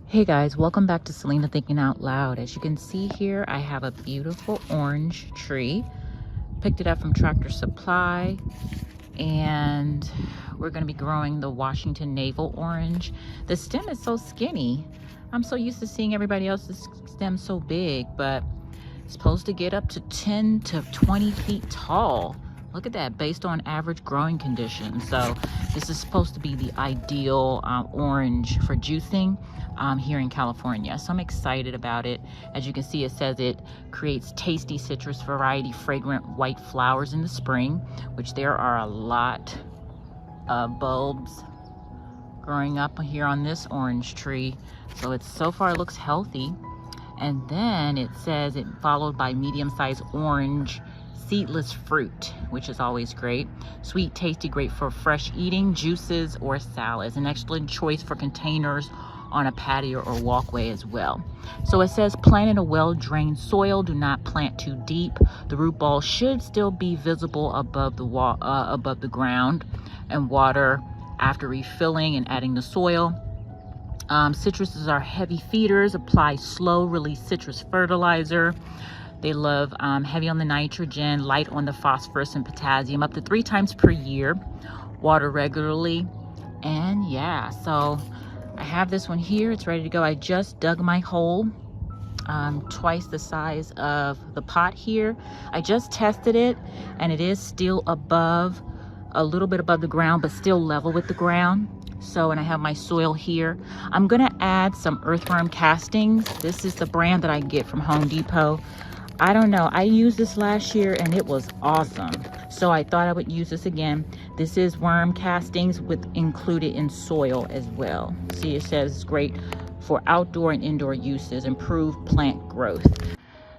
Hey guys, welcome back to Selena Thinking Out Loud. As you can see here, I have a beautiful orange tree. Picked it up from Tractor Supply, and we're going to be growing the Washington Navel orange. The stem is so skinny. I'm so used to seeing everybody else's stem so big, but it's supposed to get up to 10 to 20 feet tall. Look at that, based on average growing conditions. So this is supposed to be the ideal orange for juicing here in California. So I'm excited about it. As you can see, it says it creates tasty citrus variety fragrant white flowers in the spring, which there are a lot of bulbs growing up here on this orange tree. So it's so far it looks healthy. And then it says it followed by medium-sized orange seedless fruit, which is always great. Sweet, tasty, great for fresh eating, juices, or salads. An excellent choice for containers on a patio or walkway as well. So it says plant in a well-drained soil. Do not plant too deep. The root ball should still be visible above the ground, and water after refilling and adding the soil. Citruses are heavy feeders. Apply slow release citrus fertilizer. They love heavy on the nitrogen, light on the phosphorus and potassium, up to 3 times per year. Water regularly. And yeah, so I have this one here. It's ready to go. I just dug my hole, twice the size of the pot here. I just tested it, and it is still above, a little bit above the ground, but still level with the ground. So, and I have my soil here. I'm gonna add some earthworm castings. This is the brand that I get from Home Depot. I don't know, I used this last year and it was awesome. So I thought I would use this again. This is worm castings with included in soil as well. See, it says it's great for outdoor and indoor uses, improve plant growth.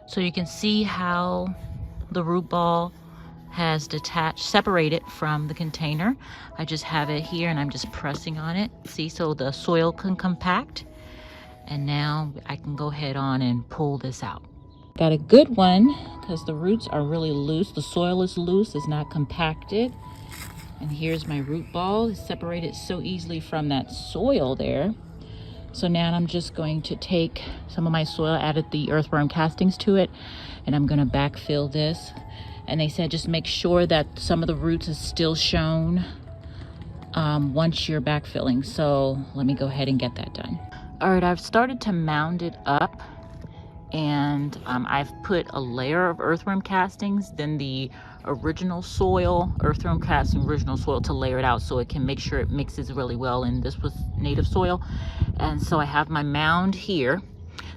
So you can see how the root ball has detached, separated from the container. I just have it here and I'm just pressing on it. See, so the soil can compact. And now I can go ahead on and pull this out. Got a good one because the roots are really loose. The soil is loose, it's not compacted. And here's my root ball. It's separated so easily from that soil there. So now I'm just going to take some of my soil, added the earthworm castings to it, and I'm gonna backfill this. And they said just make sure that some of the roots is still shown once you're backfilling. So let me go ahead and get that done. All right, I've started to mound it up, and I've put a layer of earthworm castings, then the original soil, earthworm casting, original soil, to layer it out so it can make sure it mixes really well. And this was native soil. And so I have my mound here.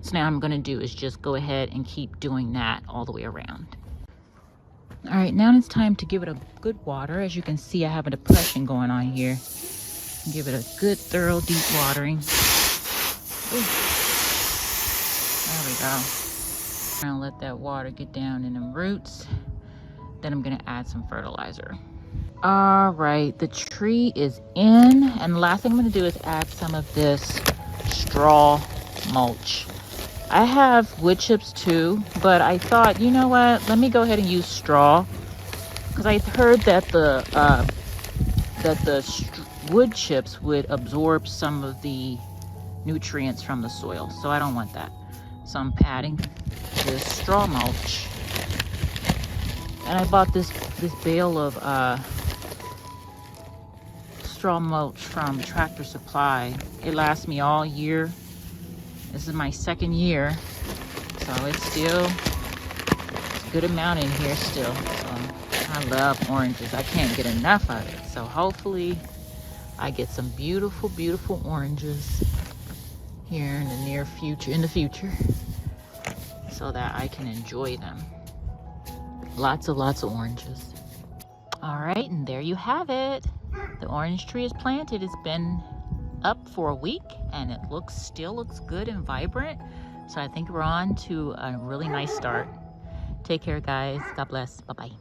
So now what I'm gonna do is just go ahead and keep doing that all the way around. All right, now it's time to give it a good water. As you can see, I have a depression going on here. Give it a good, thorough, deep watering. Ooh. There we go. I'm gonna let that water get down in the roots. Then I'm gonna add some fertilizer. All right, the tree is in, and the last thing I'm gonna do is add some of this straw mulch. I have wood chips too, but I thought, you know what? Let me go ahead and use straw, because I heard that the wood chips would absorb some of the nutrients from the soil, so I don't want that. So I'm adding this straw mulch, and I bought this bale of straw mulch from Tractor Supply. It lasts me all year. This is my 2nd year, so it's a good amount in here still. So I love oranges. I can't get enough of it. So hopefully I get some beautiful, beautiful oranges here in the future, so that I can enjoy them. Lots of oranges. All right, and there you have it. The orange tree is planted. It's been up for a week, and it still looks good and vibrant. So I think we're on to a really nice start. Take care, guys. God bless. Bye-bye.